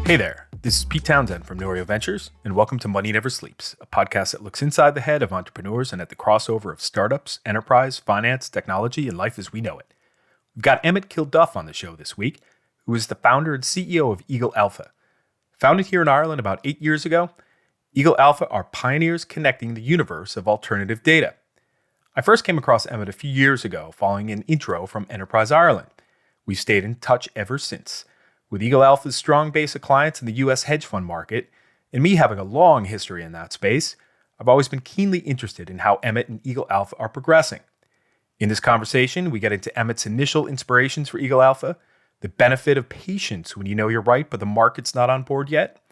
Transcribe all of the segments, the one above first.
Hey there, this is Pete Townsend from Norio Ventures, and welcome to Money Never Sleeps, a podcast that looks inside the head of entrepreneurs and at the crossover of startups, enterprise, finance, technology, and life as we know it. We've got Emmett Kilduff on the show this week, who is the founder and CEO of Eagle Alpha. Founded here in Ireland about 8 years ago, Eagle Alpha are pioneers connecting the universe of alternative data. I first came across Emmett a few years ago following an intro from Enterprise Ireland. We've stayed in touch ever since. With Eagle Alpha's strong base of clients in the U.S. hedge fund market, and me having a long history in that space, I've always been keenly interested in how Emmett and Eagle Alpha are progressing. In this conversation, we get into Emmett's initial inspirations for Eagle Alpha, the benefit of patience when you know you're right but the market's not on board yet,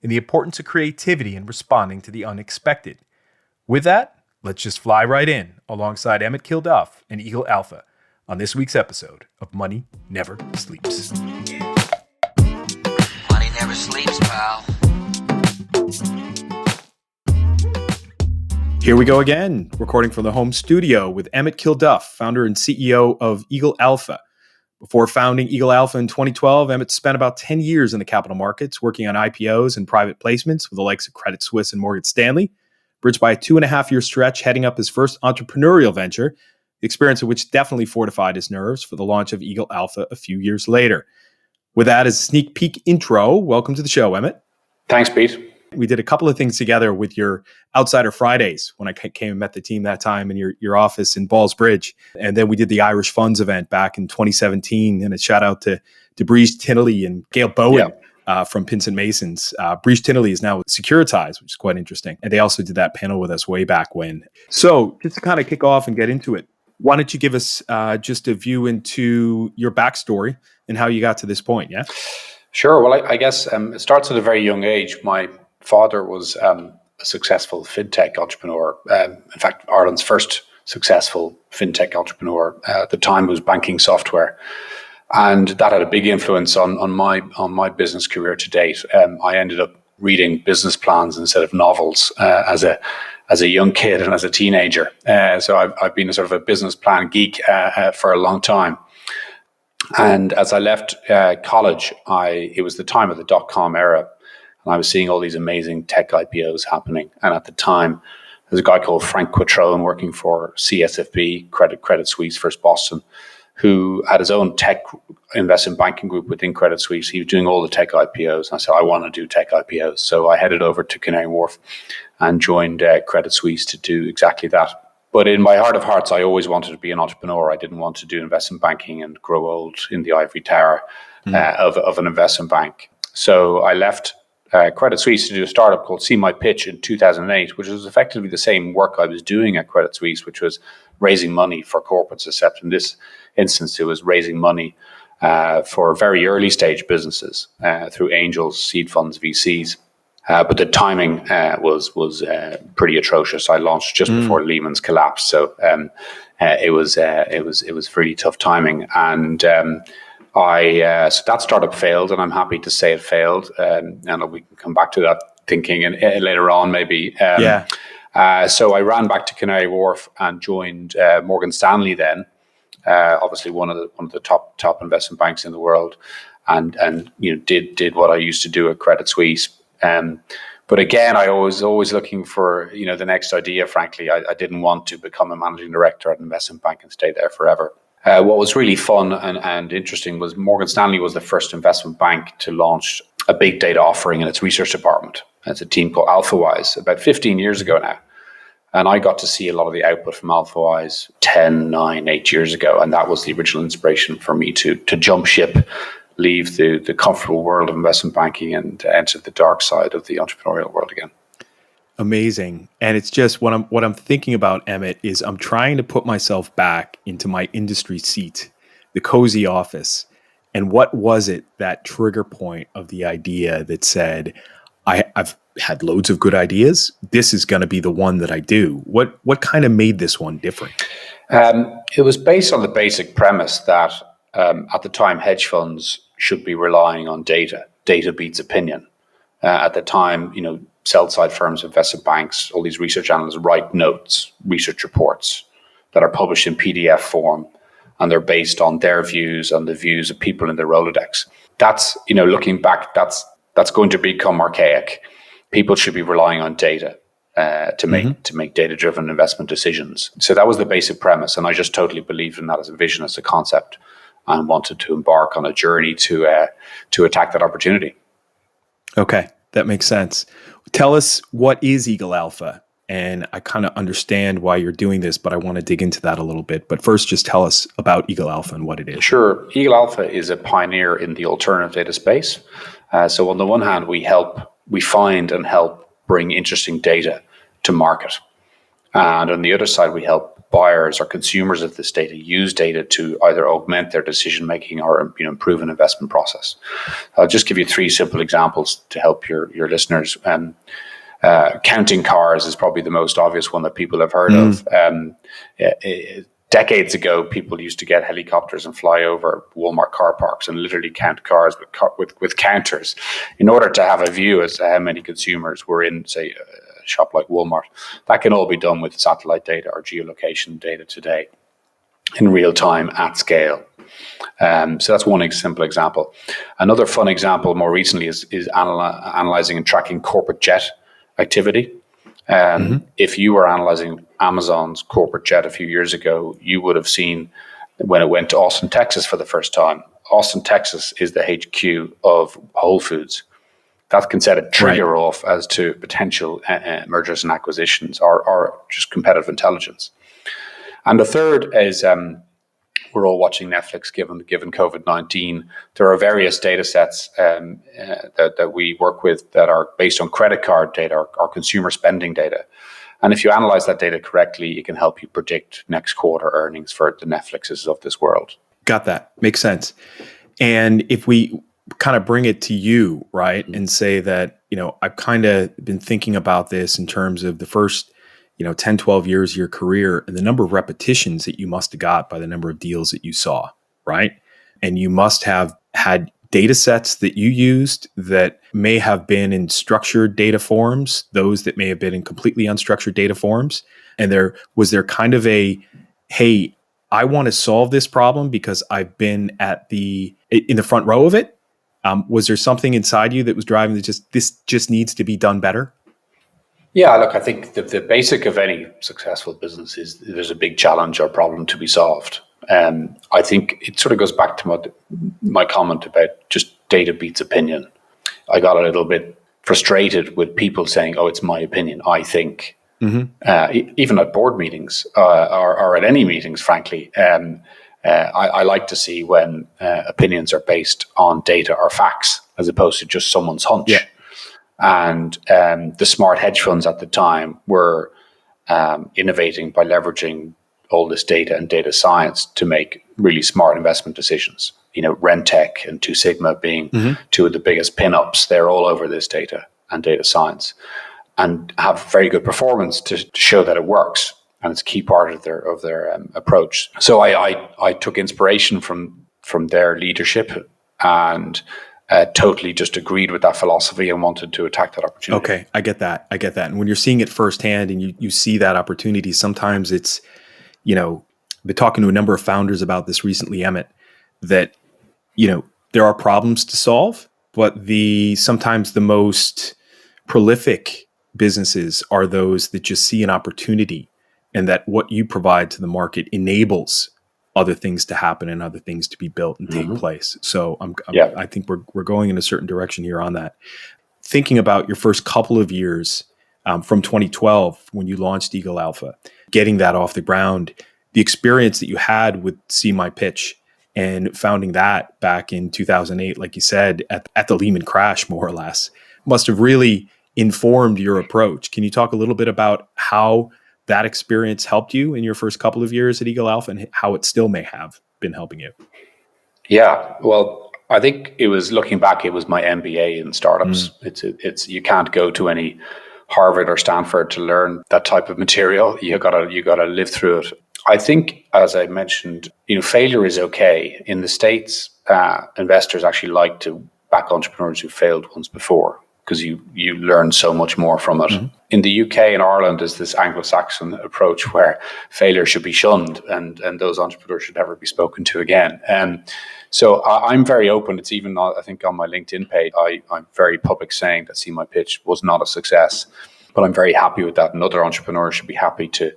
and the importance of creativity in responding to the unexpected. With that, let's just fly right in alongside Emmett Kilduff and Eagle Alpha on this week's episode of Money Never Sleeps. Never sleeps, pal. Here we go again, recording from the home studio with Emmett Kilduff, founder and CEO of Eagle Alpha. Before founding Eagle Alpha in 2012, Emmett spent about 10 years in the capital markets, working on IPOs and private placements with the likes of Credit Suisse and Morgan Stanley, bridged by a 2.5-year stretch heading up his first entrepreneurial venture, the experience of which definitely fortified his nerves for the launch of Eagle Alpha a few years later. With that as a sneak peek intro, welcome to the show, Emmett. Thanks, Pete. We did a couple of things together with your Outsider Fridays when I came and met the team that time in your office in Ballsbridge. And then we did the Irish Funds event back in 2017. And a shout out to Breeze Tinnelly and Gail Bowen from Pinson Masons. Breeze Tinnelly is now securitized, which is quite interesting. And they also did that panel with us way back when. So just to kind of kick off and get into it, why don't you give us just a view into your backstory and how you got to this point, yeah? Sure. Well, I guess it starts at a very young age. My father was a successful fintech entrepreneur. In fact, Ireland's first successful fintech entrepreneur. At the time, it was banking software. And that had a big influence on my business career to date. I ended up reading business plans instead of novels as a young kid and as a teenager. So I've been a sort of a business plan geek for a long time. And as I left college, it was the time of the dot-com era, and I was seeing all these amazing tech IPOs happening. And at the time, there's a guy called Frank Quattrone working for CSFB, Credit Suisse, First Boston, who had his own tech investment banking group within Credit Suisse. He was doing all the tech IPOs. And I said, I want to do tech IPOs. So I headed over to Canary Wharf and joined Credit Suisse to do exactly that. But in my heart of hearts, I always wanted to be an entrepreneur. I didn't want to do investment banking and grow old in the ivory tower of an investment bank. So I left Credit Suisse to do a startup called See My Pitch in 2008, which was effectively the same work I was doing at Credit Suisse, which was raising money for corporates, except in this instance, it was raising money for very early stage businesses through angels, seed funds, VCs. But the timing was pretty atrocious. I launched just before Lehman's collapse, so it was really tough timing. And so that startup failed, and I'm happy to say it failed. And we can come back to that thinking later on, maybe. So I ran back to Canary Wharf and joined Morgan Stanley then, obviously one of the top investment banks in the world, and did what I used to do at Credit Suisse. But again, I was always looking for the next idea. Frankly, I didn't want to become a managing director at an investment bank and stay there forever. What was really fun and interesting was Morgan Stanley was the first investment bank to launch a big data offering in its research department. It's a team called AlphaWise about 15 years ago now. And I got to see a lot of the output from AlphaWise 8 years ago. And that was the original inspiration for me to jump ship, leave the comfortable world of investment banking and enter the dark side of the entrepreneurial world again. Amazing. And it's just what I'm thinking about, Emmett, is I'm trying to put myself back into my industry seat, the cozy office. And what was it, that trigger point of the idea that said, I've had loads of good ideas. This is going to be the one that I do. What kind of made this one different? It was based on the basic premise that at the time, hedge funds should be relying on data. Data beats opinion. At the time, sell-side firms, investment banks, all these research analysts write notes, research reports that are published in PDF form, and they're based on their views and the views of people in their Rolodex. That's, looking back, that's That's going to become archaic. People should be relying on data to make data-driven investment decisions. So that was the basic premise, and I just totally believed in that as a vision, as a concept, and wanted to embark on a journey to attack that opportunity. Okay, that makes sense. Tell us, what is Eagle Alpha? And I kind of understand why you're doing this, but I want to dig into that a little bit. But first, just tell us about Eagle Alpha and what it is. Sure. Eagle Alpha is a pioneer in the alternative data space. So on the one hand, we find and help bring interesting data to market. And on the other side, we help buyers or consumers of this data use data to either augment their decision-making or improve an investment process. I'll just give you 3 simple examples to help your listeners. Counting cars is probably the most obvious one that people have heard of. Decades ago, people used to get helicopters and fly over Walmart car parks and literally count cars with counters in order to have a view as to how many consumers were in, say, a shop like Walmart. That can all be done with satellite data or geolocation data today in real time at scale. So that's one simple example. Another fun example more recently is analyzing and tracking corporate jet activity. If you were analyzing Amazon's corporate jet a few years ago, you would have seen when it went to Austin, Texas for the first time. Austin, Texas is the HQ of Whole Foods. That can set a trigger off as to potential mergers and acquisitions or just competitive intelligence. And the third is we're all watching Netflix given COVID-19. There are various data sets that we work with that are based on credit card data or consumer spending data. And if you analyze that data correctly, it can help you predict next quarter earnings for the Netflixes of this world. Got that. Makes sense. And if we kind of bring it to you, right, and say that, I've kind of been thinking about this in terms of the first 10, 12 years of your career and the number of repetitions that you must have got by the number of deals that you saw, right? And you must have had data sets that you used that may have been in structured data forms, those that may have been in completely unstructured data forms. And was there kind of a, hey, I want to solve this problem because I've been in the front row of it. Was there something inside you that was driving this just needs to be done better? Yeah, look, I think the basic of any successful business is there's a big challenge or problem to be solved. I think it sort of goes back to my comment about just data beats opinion. I got a little bit frustrated with people saying, oh, it's my opinion, I think. Even at board meetings or at any meetings, frankly, I like to see when opinions are based on data or facts as opposed to just someone's hunch. Yeah. And the smart hedge funds at the time were innovating by leveraging all this data and data science to make really smart investment decisions. Rentec and Two Sigma being two of the biggest pinups. They're all over this data and data science and have very good performance to show that it works. And it's a key part of their approach. So I took inspiration from their leadership and totally just agreed with that philosophy and wanted to attack that opportunity. Okay, I get that. And when you're seeing it firsthand and you see that opportunity, sometimes it's, I've been talking to a number of founders about this recently, Emmett, that, there are problems to solve, but sometimes the most prolific businesses are those that just see an opportunity and that what you provide to the market enables other things to happen and other things to be built and take place. So I think we're going in a certain direction here on that. Thinking about your first couple of years from 2012 when you launched Eagle Alpha, getting that off the ground, the experience that you had with See My Pitch and founding that back in 2008, like you said, at the Lehman crash, more or less, must have really informed your approach. Can you talk a little bit about how that experience helped you in your first couple of years at Eagle Alpha and how it still may have been helping you? Yeah, well, I think it was, looking back, it was my MBA in startups. It's you can't go to any Harvard or Stanford to learn that type of material. You gotta live through it. I think, as I mentioned, failure is okay. In the States, investors actually like to back entrepreneurs who failed once before, because you learn so much more from it. In the UK and Ireland is this Anglo-Saxon approach where failure should be shunned and those entrepreneurs should never be spoken to again. So I'm very open. It's even not, I think on my LinkedIn page, I'm very public saying that See My Pitch was not a success, but I'm very happy with that. And other entrepreneurs should be happy to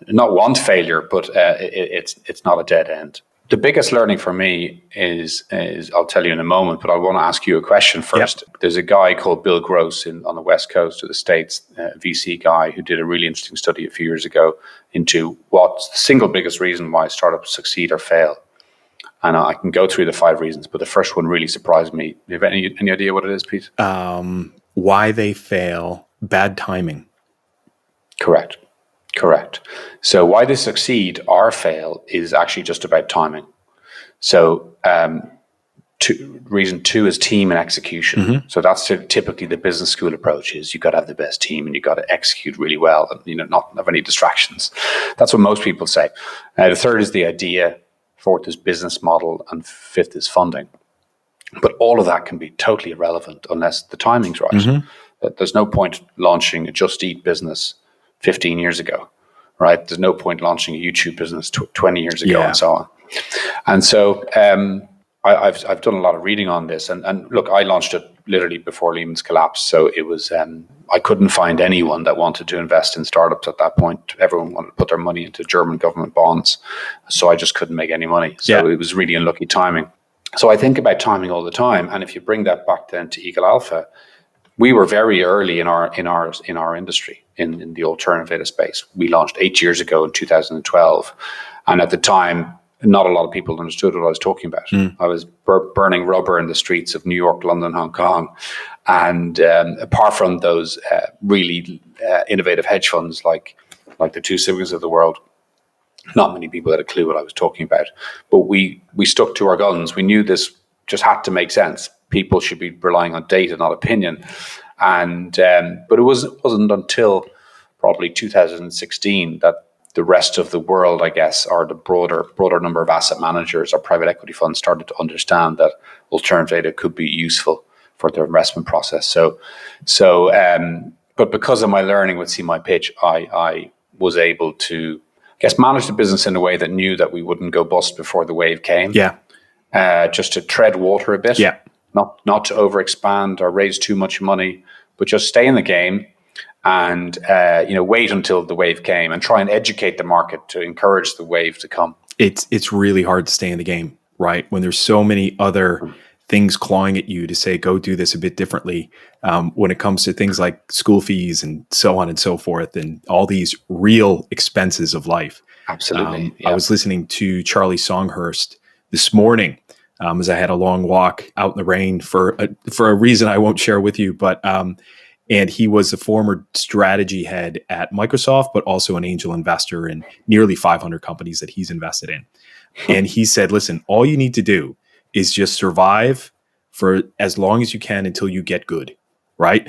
not want failure, but it's not a dead end. The biggest learning for me is I'll tell you in a moment, but I want to ask you a question first. Yep. There's a guy called Bill Gross on the West Coast of the States, a VC guy, who did a really interesting study a few years ago into what's the single biggest reason why startups succeed or fail. And I can go through the 5 reasons, but the first one really surprised me. Do you have any idea what it is, Pete? Why they fail, bad timing. Correct. So why they succeed or fail is actually just about timing. So reason 2 is team and execution. Mm-hmm. So that's typically the business school approach is you got to have the best team and you got to execute really well and not have any distractions. That's what most people say. The third is the idea. 4th is business model, and 5th is funding. But all of that can be totally irrelevant unless the timing's right. Mm-hmm. There's no point launching a Just Eat business 15 years ago, right? There's no point launching a YouTube business 20 years ago, and so on. And so I've done a lot of reading on this. And look, I launched it literally before Lehman's collapse. So it was, I couldn't find anyone that wanted to invest in startups at that point. Everyone wanted to put their money into German government bonds. So I just couldn't make any money. So It was really unlucky timing. So I think about timing all the time. And if you bring that back then to Eagle Alpha, we were very early in our industry, in the alternative data space. We launched 8 years ago in 2012. And at the time, not a lot of people understood what I was talking about. I was burning rubber in the streets of New York, London, Hong Kong. And apart from those really innovative hedge funds like the Two Siblings of the world, not many people had a clue what I was talking about. But we stuck to our guns. We knew this just had to make sense. People should be relying on data, not opinion. And but it wasn't until probably 2016 that the rest of the world, I guess, or the broader number of asset managers or private equity funds started to understand that alternative data could be useful for their investment process. But because of my learning with See My Pitch, I was able to, I guess, manage the business in a way that knew that we wouldn't go bust before the wave came. Yeah. Just to tread water a bit. Yeah. Not to overexpand or raise too much money, but just stay in the game. And wait until the wave came and try and educate the market to encourage the wave to come. It's really hard to stay in the game, right? When there's so many other things clawing at you to say, go do this a bit differently. When it comes to things like school fees and so on and so forth, and all these real expenses of life. Absolutely. I was listening to Charlie Songhurst this morning as I had a long walk out in the rain for a reason I won't share with you, but. And he was a former strategy head at Microsoft, but also an angel investor in nearly 500 companies that he's invested in. And he said, listen, all you need to do is just survive for as long as you can until you get good, right?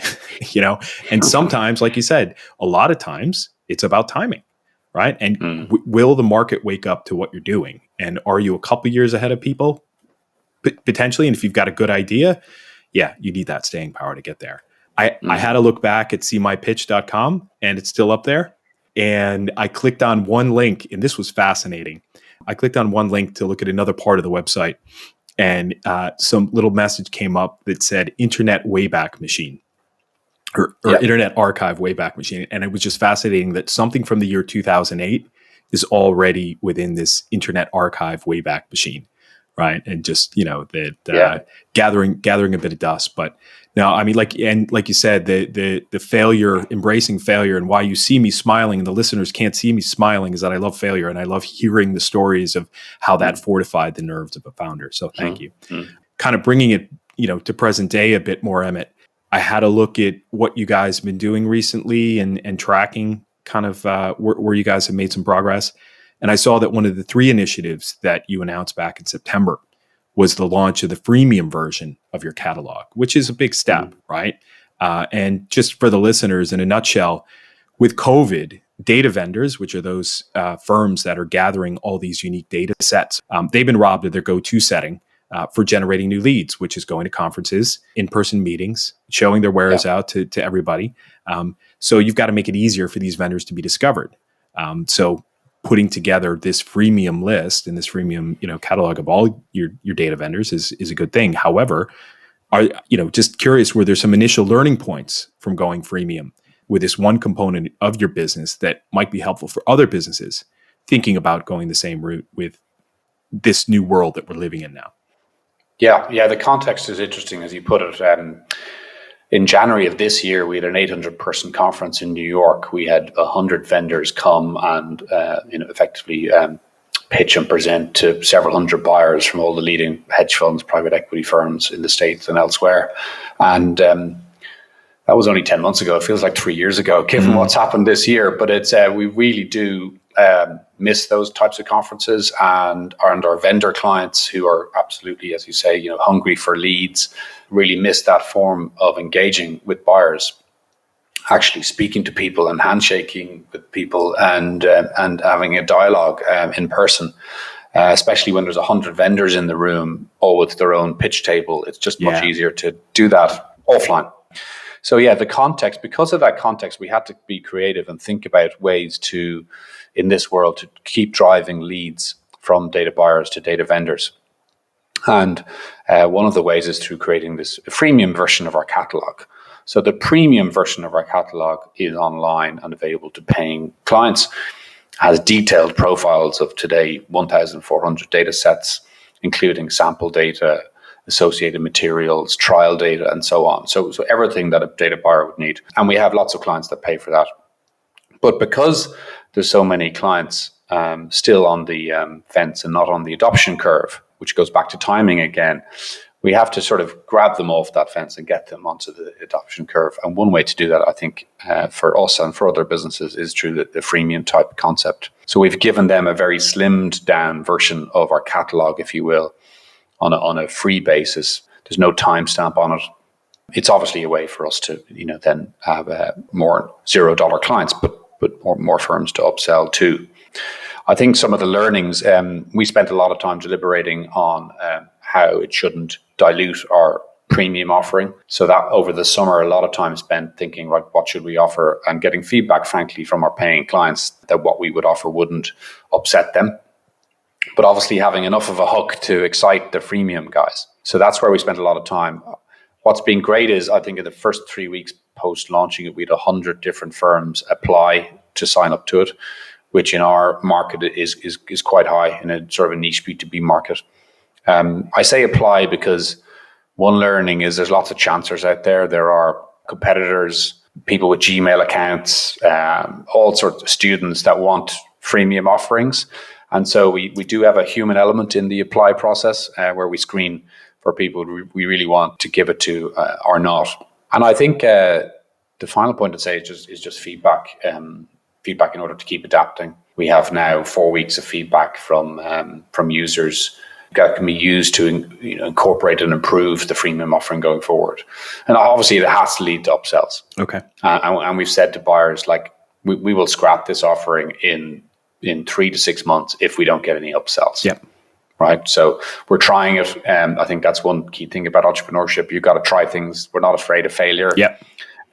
And sometimes, like you said, a lot of times it's about timing, right? And will the market wake up to what you're doing? And are you a couple years ahead of people? Potentially. And if you've got a good idea, you need that staying power to get there. I had to look back at seemypitch.com, and it's still up there. And I clicked on one link, and this was fascinating. I clicked on one link to look at another part of the website, and some little message came up that said Internet Wayback Machine or Internet Archive Wayback Machine. And it was just fascinating that something from the year 2008 is already within this Internet Archive Wayback Machine, right? And just, gathering a bit of dust. But no, I mean, like you said, the failure, embracing failure, and why you see me smiling and the listeners can't see me smiling is that I love failure and I love hearing the stories of how that fortified the nerves of a founder. So thank you. Kind of bringing it, to present day a bit more, Emmett. I had a look at what you guys have been doing recently and tracking kind of where you guys have made some progress. And I saw that one of the 3 initiatives that you announced back in September was the launch of the freemium version of your catalog, which is a big step, right? And just for the listeners, in a nutshell, with COVID, data vendors, which are those firms that are gathering all these unique data sets, they've been robbed of their go-to setting for generating new leads, which is going to conferences, in-person meetings, showing their wares out to everybody. So you've got to make it easier for these vendors to be discovered. So putting together this freemium list and this freemium, catalog of all your data vendors is a good thing. However, just curious, were there some initial learning points from going freemium with this one component of your business that might be helpful for other businesses thinking about going the same route with this new world that we're living in now? Yeah. The context is interesting, as you put it. In January of this year, we had an 800-person conference in New York. We had 100 vendors come and effectively pitch and present to several hundred buyers from all the leading hedge funds, private equity firms in the States and elsewhere. And that was only 10 months ago. It feels like 3 years ago, given what's happened this year. But it's we really do miss those types of conferences, and our vendor clients, who are absolutely, as you say, hungry for leads, really miss that form of engaging with buyers, actually speaking to people and handshaking with people and having a dialogue in person. Especially when there's 100 vendors in the room, all with their own pitch table. It's just much easier to do that offline. So the context, because of that context, we had to be creative and think about ways to, in this world, to keep driving leads from data buyers to data vendors. And one of the ways is through creating this freemium version of our catalog. So the premium version of our catalog is online and available to paying clients, has detailed profiles of today 1,400 data sets, including sample data, associated materials, trial data, and so on. So everything that a data buyer would need. And we have lots of clients that pay for that. But because there's so many clients still on the fence and not on the adoption curve, which goes back to timing again, we have to sort of grab them off that fence and get them onto the adoption curve. And one way to do that, I think, for us and for other businesses is through the freemium type concept. So we've given them a very slimmed down version of our catalog, if you will, on a free basis. There's no timestamp on it. It's obviously a way for us to, then have more $0 clients, but more firms to upsell to. I think some of the learnings, we spent a lot of time deliberating on how it shouldn't dilute our premium offering. So that over the summer, a lot of time spent thinking, right, what should we offer? And getting feedback, frankly, from our paying clients that what we would offer wouldn't upset them, but obviously having enough of a hook to excite the freemium guys. So that's where we spent a lot of time. What's been great is, I think in the first 3 weeks post launching it, we had 100 different firms apply to sign up to it, which in our market is quite high in a sort of a niche B2B market. I say apply because one learning is there's lots of chancers out there. There are competitors, people with Gmail accounts, all sorts of students that want freemium offerings. And so we do have a human element in the apply process where we screen for people we really want to give it to or not. And I think the final point I'd say is just feedback. Feedback in order to keep adapting. We have now 4 weeks of feedback from users that can be used to incorporate and improve the freemium offering going forward. And obviously it has to lead to upsells. Okay. And we've said to buyers, like, we will scrap this offering in 3 to 6 months if we don't get any upsells. Yep. Right. So we're trying it. I think that's one key thing about entrepreneurship. You've got to try things. We're not afraid of failure. Yep.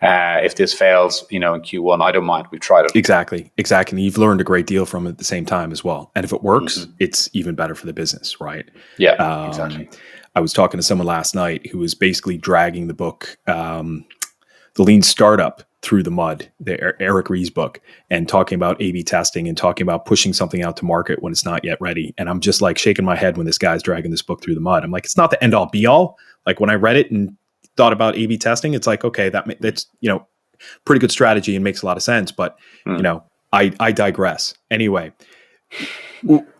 If this fails, in Q1, I don't mind. We've tried it. Exactly. And you've learned a great deal from it at the same time as well. And if it works, it's even better for the business, right? Yeah, exactly. I was talking to someone last night who was basically dragging the book, The Lean Startup, through the mud, the Eric Ries's book, and talking about A/B testing and talking about pushing something out to market when it's not yet ready. And I'm just like shaking my head when this guy's dragging this book through the mud. I'm like, it's not the end all be all. Like when I read it and thought about A/B testing, it's like, okay, that's pretty good strategy and makes a lot of sense. But I digress. Anyway,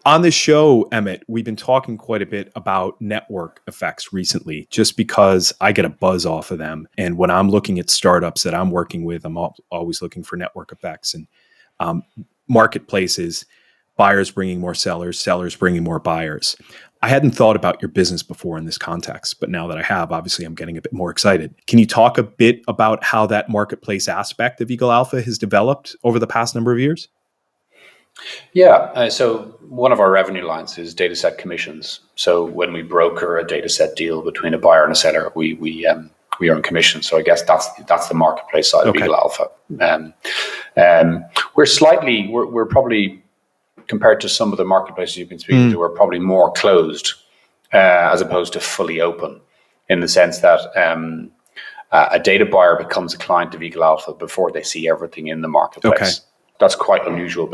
on this show, Emmett, we've been talking quite a bit about network effects recently, just because I get a buzz off of them. And when I'm looking at startups that I'm working with, I'm always looking for network effects and marketplaces, buyers bringing more sellers, sellers bringing more buyers. I hadn't thought about your business before in this context, but now that I have, obviously I'm getting a bit more excited. Can you talk a bit about how that marketplace aspect of Eagle Alpha has developed over the past number of years? Yeah. So one of our revenue lines is dataset commissions. So when we broker a dataset deal between a buyer and a seller, we earn commissions. So I guess that's the marketplace side of Eagle Alpha. We're probably compared to some of the marketplaces you've been speaking to, are probably more closed as opposed to fully open, in the sense that a data buyer becomes a client of Eagle Alpha before they see everything in the marketplace. Okay. That's quite unusual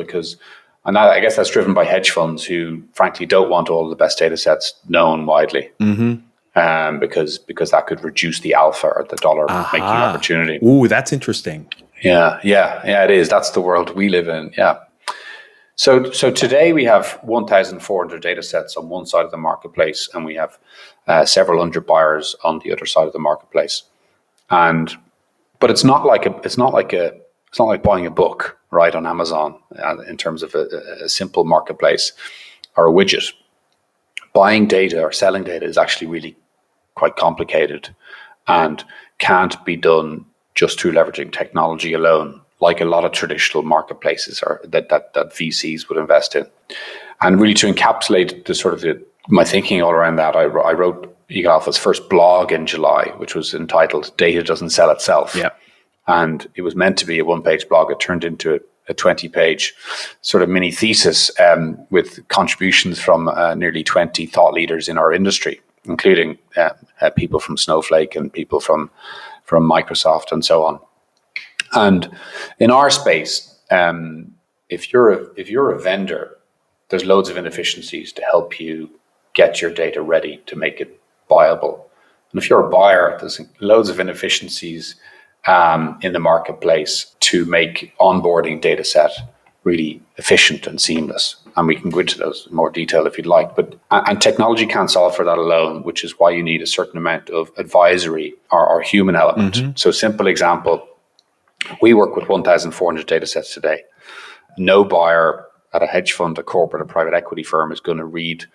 and I guess that's driven by hedge funds who, frankly, don't want all the best data sets known widely, because that could reduce the alpha or the dollar making opportunity. Ooh, that's interesting. Yeah, it is. That's the world we live in. Yeah. So today we have 1,400 data sets on one side of the marketplace, and we have several hundred buyers on the other side of the marketplace. But it's not like buying a book, right, on Amazon in terms of a simple marketplace or a widget. Buying data or selling data is actually really quite complicated and can't be done just through leveraging technology alone, like a lot of traditional marketplaces that VCs would invest in. And really, to encapsulate my thinking all around that, I wrote Eagle Alpha's first blog in July, which was entitled "Data Doesn't Sell Itself." Yeah. And it was meant to be a one-page blog. It turned into a 20-page sort of mini thesis with contributions from nearly 20 thought leaders in our industry, including people from Snowflake and people from Microsoft and so on. And in our space, if you're a vendor, there's loads of inefficiencies to help you get your data ready to make it viable. And if you're a buyer, there's loads of inefficiencies in the marketplace to make onboarding data set really efficient and seamless. And we can go into those in more detail if you'd like. And technology can't solve for that alone, which is why you need a certain amount of advisory or human element. Mm-hmm. So simple example, we work with 1,400 data sets today. No buyer at a hedge fund, a corporate, a private equity firm is going to read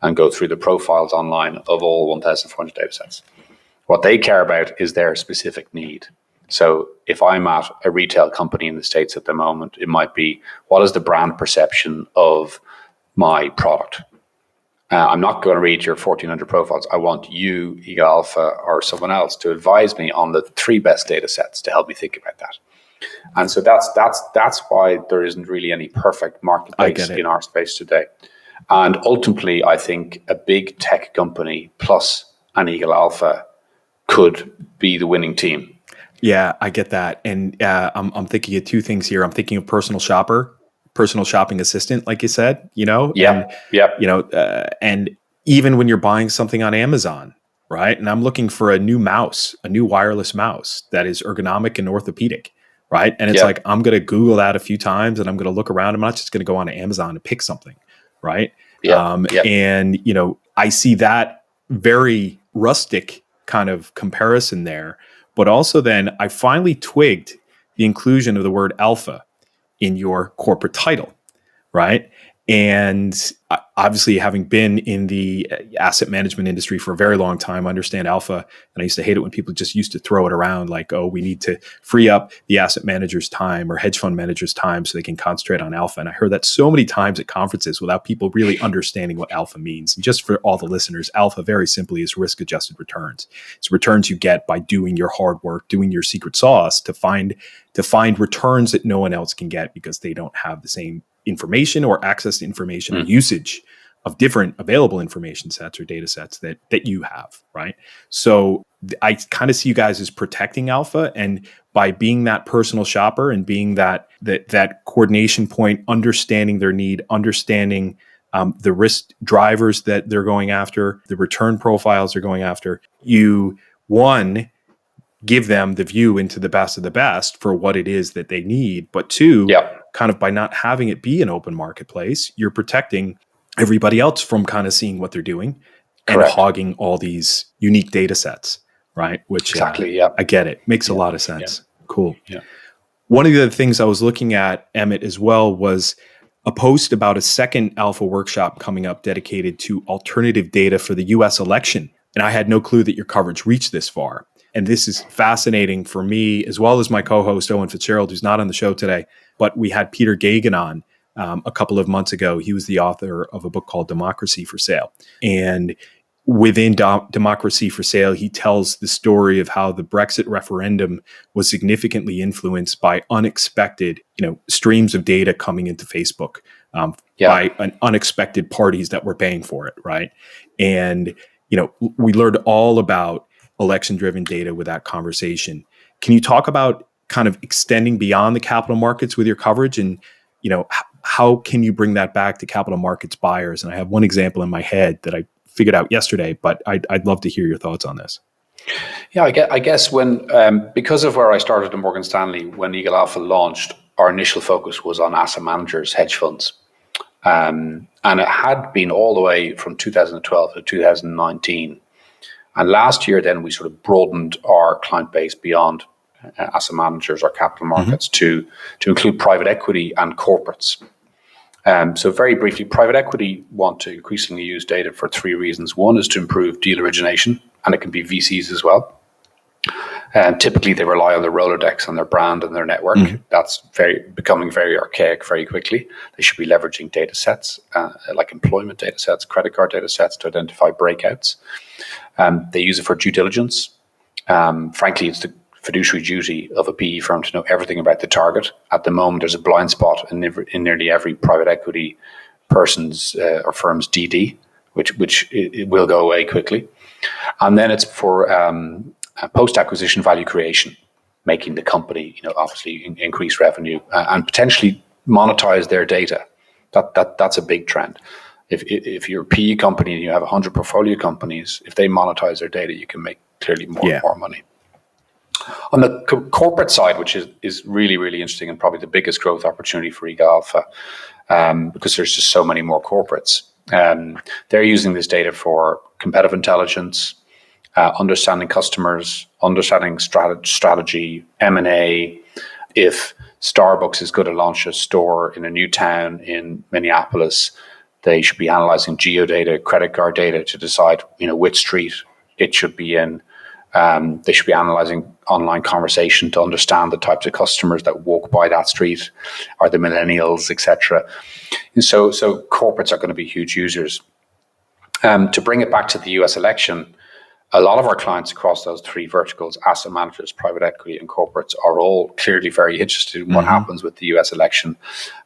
and go through the profiles online of all 1,400 data sets. What they care about is their specific need. So if I'm at a retail company in the States at the moment, it might be, what is the brand perception of my product? I'm not going to read your 1,400 profiles. I want you, Eagle Alpha, or someone else to advise me on the 3 best data sets to help me think about that. And so that's why there isn't really any perfect marketplace in our space today. And ultimately, I think a big tech company plus an Eagle Alpha could be the winning team. Yeah, I get that. And I'm thinking of 2 things here. I'm thinking of personal shopping assistant, like you said, and even when you're buying something on Amazon, right? And I'm looking for a new wireless mouse that is ergonomic and orthopedic, right? And it's like, I'm going to Google that a few times and I'm going to look around. I'm not just going to go on Amazon and pick something, right? And, I see that very rustic kind of comparison there. But also then I finally twigged the inclusion of the word alpha in your corporate title, right? And obviously, having been in the asset management industry for a very long time, I understand alpha. And I used to hate it when people just used to throw it around like, oh, we need to free up the asset manager's time or hedge fund manager's time so they can concentrate on alpha. And I heard that so many times at conferences without people really understanding what alpha means. And just for all the listeners, alpha very simply is risk-adjusted returns. It's returns you get by doing your hard work, doing your secret sauce to find returns that no one else can get because they don't have the same information or access to information or usage of different available information sets or data sets that you have, right? So I kind of see you guys as protecting alpha, and by being that personal shopper and being that coordination point, understanding their need, understanding the risk drivers that they're going after, the return profiles they're going after, you give them the view into the best of the best for what it is that they need. But 2, kind of by not having it be an open marketplace, you're protecting everybody else from kind of seeing what they're doing and hogging all these unique data sets, right? Which I get it. Makes a lot of sense. Yeah. Cool. Yeah. One of the other things I was looking at, Emmett, as well, was a post about a second alpha workshop coming up dedicated to alternative data for the US election. And I had no clue that your coverage reached this far. And this is fascinating for me, as well as my co-host, Owen Fitzgerald, who's not on the show today. But we had Peter Gagan on a couple of months ago. He was the author of a book called Democracy for Sale. And within Democracy for Sale, he tells the story of how the Brexit referendum was significantly influenced by unexpected, streams of data coming into Facebook by unexpected parties that were paying for it, right? And we learned all about election-driven data with that conversation. Can you talk about kind of extending beyond the capital markets with your coverage, and how can you bring that back to capital markets buyers? And I have one example in my head that I figured out yesterday, but I'd love to hear your thoughts on this. Yeah, I guess when because of where I started at Morgan Stanley, when Eagle Alpha launched, our initial focus was on asset managers, hedge funds. And it had been all the way from 2012 to 2019. And last year, then we sort of broadened our client base beyond asset managers or capital markets to include private equity and corporates. So very briefly, private equity want to increasingly use data for three reasons. One is to improve deal origination, and it can be VCs as well. Typically, they rely on their Rolodex and their brand and their network. That's becoming very archaic very quickly. They should be leveraging data sets like employment data sets, credit card data sets to identify breakouts. They use it for due diligence. Frankly, it's the fiduciary duty of a PE firm to know everything about the target. At the moment, there's a blind spot in nearly every private equity person's or firm's DD, which it will go away quickly. And then it's for post-acquisition value creation, making the company, obviously increase revenue and potentially monetize their data. That's a big trend. If you're a PE company and you have 100 portfolio companies, if they monetize their data, you can make clearly more money. On the corporate side, which is really, really interesting and probably the biggest growth opportunity for Eagle Alpha, because there's just so many more corporates. They're using this data for competitive intelligence, understanding customers, understanding strategy, M&A. If Starbucks is going to launch a store in a new town in Minneapolis, they should be analyzing geo-data, credit card data to decide, which street it should be in. They should be analyzing online conversation to understand the types of customers that walk by that street. Are they millennials, etc.? And so corporates are going to be huge users. To bring it back to the US election, a lot of our clients across those three verticals, asset managers, private equity, and corporates, are all clearly very interested in what happens with the US election.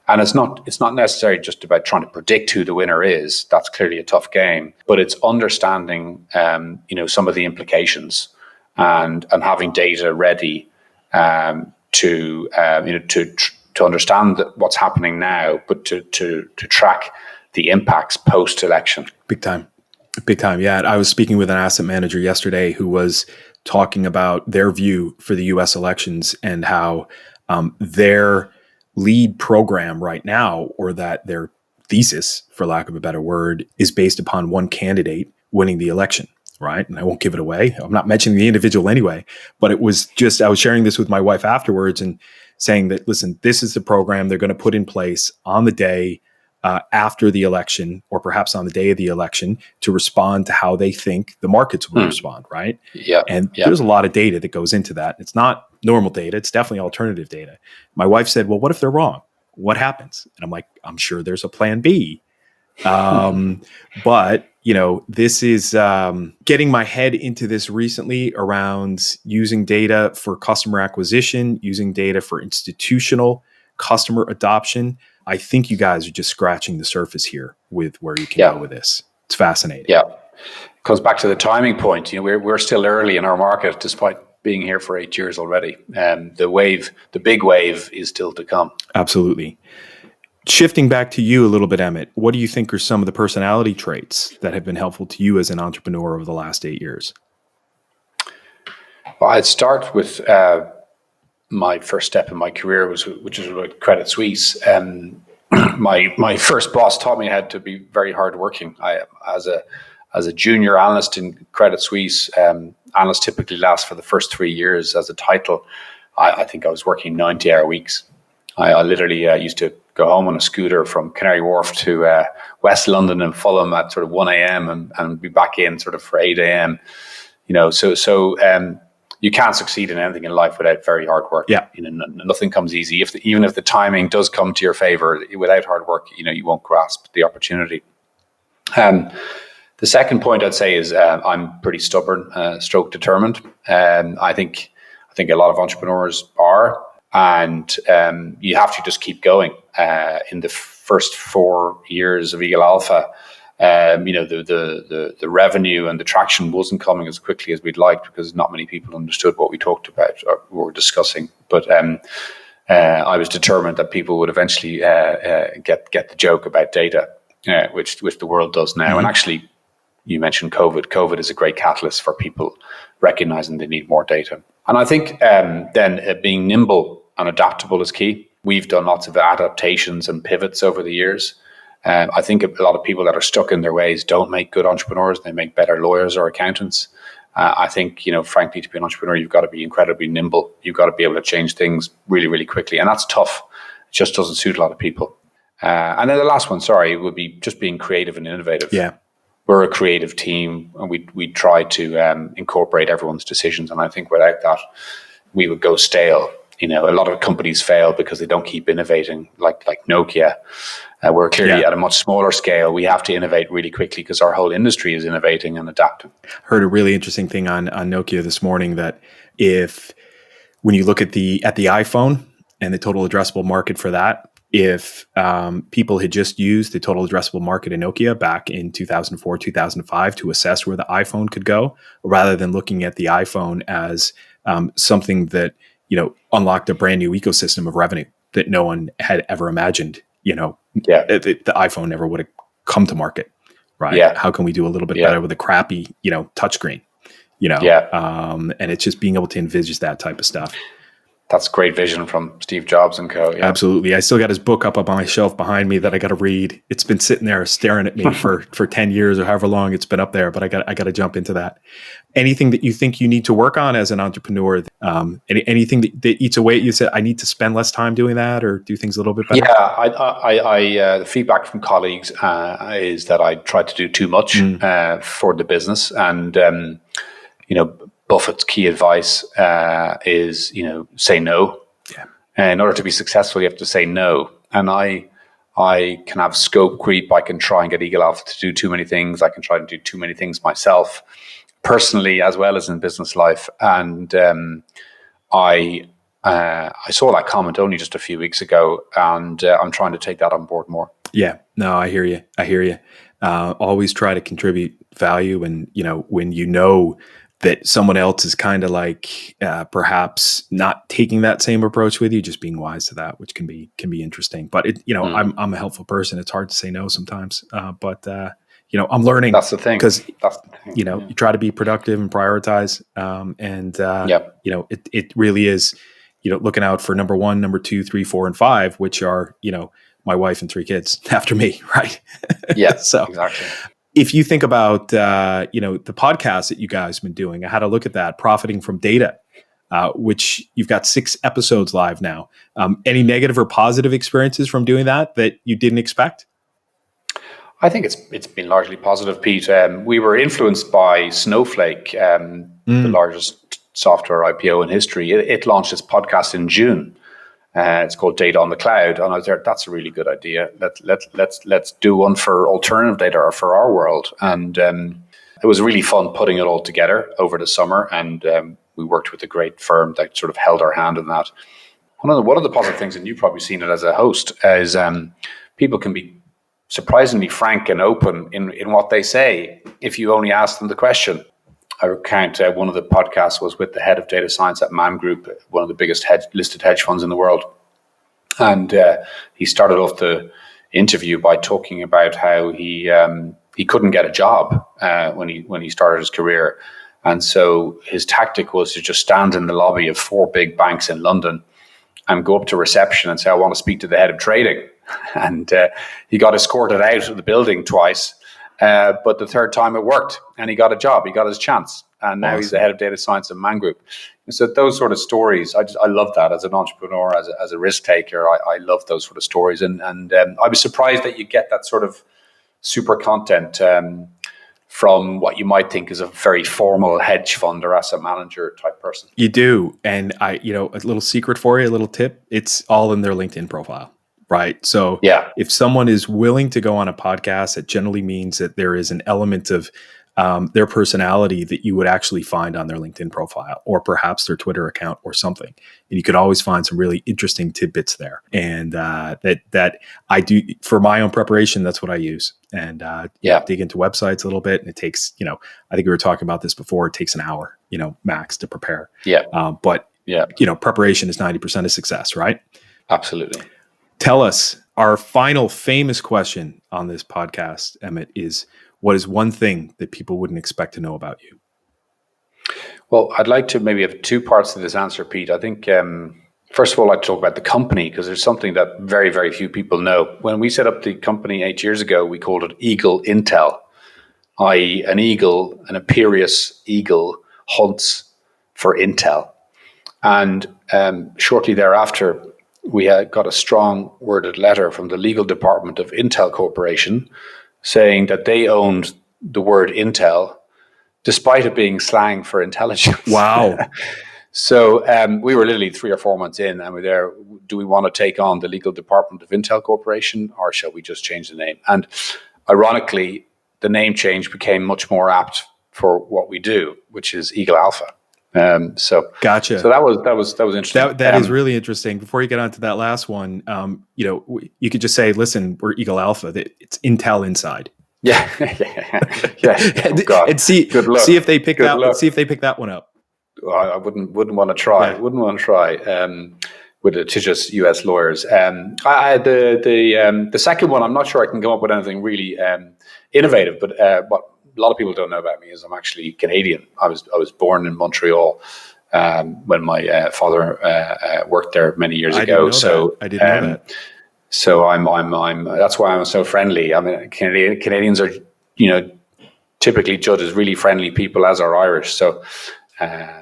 And it's not necessarily just about trying to predict who the winner is. That's clearly a tough game, but it's understanding, some of the implications and having data ready to understand what's happening now, but to track the impacts post-election. Big time. Yeah. I was speaking with an asset manager yesterday who was talking about their view for the US elections and how their lead program right now, or that their thesis, for lack of a better word, is based upon one candidate winning the election. Right. And I won't give it away. I'm not mentioning the individual anyway, but it was just, I was sharing this with my wife afterwards and saying that, listen, this is the program they're going to put in place on the day after the election, or perhaps on the day of the election, to respond to how they think the markets will respond. Right. Yeah. And there's a lot of data that goes into that. It's not normal data. It's definitely alternative data. My wife said, well, what if they're wrong? What happens? And I'm like, I'm sure there's a plan B. But this is getting my head into this recently around using data for customer acquisition, using data for institutional customer adoption. I think you guys are just scratching the surface here with where you can go with this. It's fascinating. Yeah. It goes back to the timing point. We're still early in our market, despite being here for 8 years already. The big wave is still to come. Absolutely. Shifting back to you a little bit, Emmett, what do you think are some of the personality traits that have been helpful to you as an entrepreneur over the last 8 years? Well, I'd start with my first step in my career, which was with Credit Suisse. My first boss taught me how to be very hardworking. As a junior analyst in Credit Suisse, analysts typically last for the first 3 years as a title. I think I was working 90-hour weeks. I literally used to go home on a scooter from Canary Wharf to West London and Fulham at sort of 1 a.m. and be back in sort of for 8 a.m. So you can't succeed in anything in life without very hard work. Yeah. Nothing comes easy. Even if the timing does come to your favor, without hard work, you won't grasp the opportunity. The second point I'd say is I'm pretty stubborn, stroke determined. I think a lot of entrepreneurs are. And you have to just keep going. In the first 4 years of Eagle Alpha, the revenue and the traction wasn't coming as quickly as we'd liked because not many people understood what we talked about or were discussing. But I was determined that people would eventually get the joke about data, which the world does now. Mm-hmm. And actually, you mentioned COVID. COVID is a great catalyst for people recognizing they need more data. And I think then being nimble and adaptable is key. We've done lots of adaptations and pivots over the years. I think a lot of people that are stuck in their ways don't make good entrepreneurs. They make better lawyers or accountants. I think, frankly, to be an entrepreneur, you've got to be incredibly nimble. You've got to be able to change things really, really quickly. And that's tough. It just doesn't suit a lot of people. And then the last one, would be just being creative and innovative. Yeah. We're a creative team, and we try to incorporate everyone's decisions. And I think without that, we would go stale. A lot of companies fail because they don't keep innovating, like Nokia. We're clearly at a much smaller scale. We have to innovate really quickly because our whole industry is innovating and adapting. Heard a really interesting thing on Nokia this morning that when you look at the iPhone and the total addressable market for that, if people had just used the total addressable market in Nokia back in 2004, 2005 to assess where the iPhone could go, rather than looking at the iPhone as something that unlocked a brand new ecosystem of revenue that no one had ever imagined. The iPhone never would have come to market, right? Yeah. How can we do a little bit better with a crappy, touchscreen? And it's just being able to envisage that type of stuff. That's great vision from Steve Jobs and co. Yeah. Absolutely. I still got his book up on my shelf behind me that I got to read. It's been sitting there staring at me for 10 years or however long it's been up there, but I got to jump into that. Anything that you think you need to work on as an entrepreneur, anything that eats away at you, said, I need to spend less time doing that or do things a little bit better? Yeah, the feedback from colleagues is that I try to do too much for the business. And, Buffett's key advice is, say no. Yeah. In order to be successful, you have to say no. And I can have scope creep. I can try and get Eagle Alpha to do too many things. I can try to do too many things myself, personally as well as in business life. And I saw that comment only just a few weeks ago, and I'm trying to take that on board more. Yeah, no, I hear you. Always try to contribute value, and when that someone else is kind of like perhaps not taking that same approach with you, just being wise to that, which can be interesting. But I'm a helpful person. It's hard to say no sometimes, but I'm learning. That's the thing. Because you try to be productive and prioritize, it really is looking out for number 1, number 2, 3, 4, and 5, which are my wife and 3 kids after me, right? Yeah, so exactly. If you think about, the podcast that you guys have been doing, I had to look at that, profiting from data, which you've got 6 episodes live now. Any negative or positive experiences from doing that you didn't expect? I think it's been largely positive, Pete. We were influenced by Snowflake, the largest software IPO in history. It launched its podcast in June. It's called Data on the Cloud, and I was there. That's a really good idea. Let's do one for alternative data or for our world. And it was really fun putting it all together over the summer. And we worked with a great firm that sort of held our hand in that. One of the positive things, and you've probably seen it as a host, is people can be surprisingly frank and open in what they say if you only ask them the question. I recount one of the podcasts was with the head of data science at Man Group, one of the biggest listed hedge funds in the world. And he started off the interview by talking about how he couldn't get a job when he started his career. And so his tactic was to just stand in the lobby of 4 big banks in London and go up to reception and say, I want to speak to the head of trading. And he got escorted out of the building twice. But the third time it worked and he got a job. He got his chance. And now He's the head of data science at Man Group. And so those sort of stories, I love that as an entrepreneur, as a risk taker. I love those sort of stories. And I was surprised that you get that sort of super content from what you might think is a very formal hedge fund or asset manager type person. You do. And a little secret for you, a little tip, it's all in their LinkedIn profile. Right. So if someone is willing to go on a podcast, it generally means that there is an element of their personality that you would actually find on their LinkedIn profile or perhaps their Twitter account or something. And you could always find some really interesting tidbits there. And that I do for my own preparation. That's what I use. And dig into websites a little bit. And it takes, I think we were talking about this before. It takes an hour, max to prepare. But preparation is 90% of success, right? Absolutely. Tell us, our final famous question on this podcast, Emmett, is what is one thing that people wouldn't expect to know about you? Well, I'd like to maybe have two parts to this answer, Pete. I think, first of all, I'd talk about the company because there's something that very, very few people know. When we set up the company 8 years ago, we called it Eagle Intel, i.e. an imperious eagle hunts for intel. And shortly thereafter, we had got a strong worded letter from the legal department of Intel Corporation saying that they owned the word intel, despite it being slang for intelligence. Wow. So we were literally 3 or 4 months in and we're there. Do we want to take on the legal department of Intel Corporation or shall we just change the name? And ironically, the name change became much more apt for what we do, which is Eagle Alpha. Gotcha. So that was interesting. That is really interesting. Before you get on to that last one, you could just say, "Listen, we're Eagle Alpha. It's Intel inside." Yeah. And see if they pick that. See if they pick that one up. I wouldn't want to try. Yeah. Wouldn't want to try with litigious U.S. lawyers. The second one, I'm not sure I can come up with anything really innovative, but what a lot of people don't know about me is I'm actually Canadian. I was born in Montreal when my father worked there many years ago. I didn't know that. So I'm that's why I'm so friendly. I mean, Canadians are typically judged as really friendly people, as are Irish. So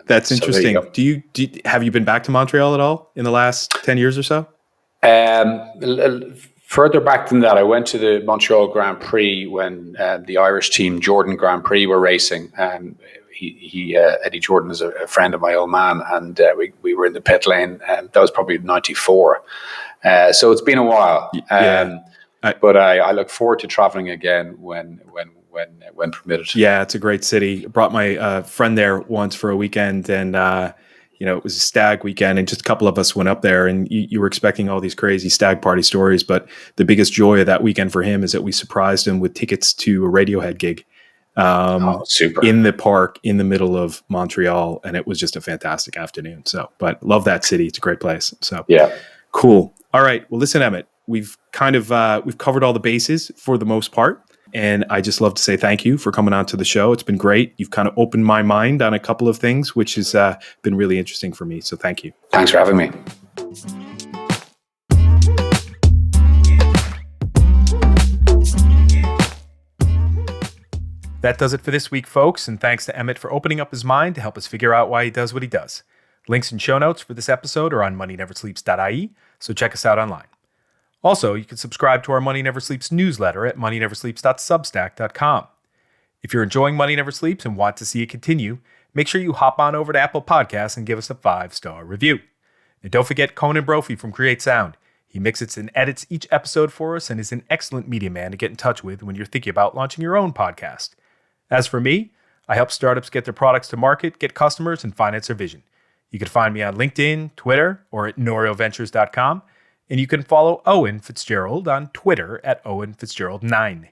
that's interesting. Have you been back to Montreal at all in the last 10 years or so? Further back than that, I went to the Montreal Grand Prix when the Irish team Jordan Grand Prix were racing. Eddie Jordan is a friend of my old man, and we were in the pit lane. And that was probably '94. So it's been a while. But I look forward to traveling again when permitted. Yeah, it's a great city. I brought my friend there once for a weekend, and it was a stag weekend, and just a couple of us went up there, and you were expecting all these crazy stag party stories, but the biggest joy of that weekend for him is that we surprised him with tickets to a Radiohead gig super. In the park in the middle of Montreal, and it was just a fantastic afternoon. So, but love that city. It's a great place. So, yeah, cool. All right. Well, listen, Emmett, we've we've covered all the bases for the most part. And I just love to say thank you for coming on to the show. It's been great. You've kind of opened my mind on a couple of things, which has been really interesting for me. So thank you. Thanks for having me. That does it for this week, folks. And thanks to Emmett for opening up his mind to help us figure out why he does what he does. Links and show notes for this episode are on moneyneversleeps.ie, so check us out online. Also, you can subscribe to our Money Never Sleeps newsletter at moneyneversleeps.substack.com. If you're enjoying Money Never Sleeps and want to see it continue, make sure you hop on over to Apple Podcasts and give us a 5-star review. And don't forget Conan Brophy from Create Sound. He mixes and edits each episode for us and is an excellent media man to get in touch with when you're thinking about launching your own podcast. As for me, I help startups get their products to market, get customers, and finance their vision. You can find me on LinkedIn, Twitter, or at norioventures.com. And you can follow Owen Fitzgerald on Twitter at OwenFitzgerald9.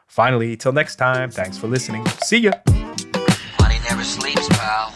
Finally, till next time, thanks for listening. See ya. Money never sleeps, pal.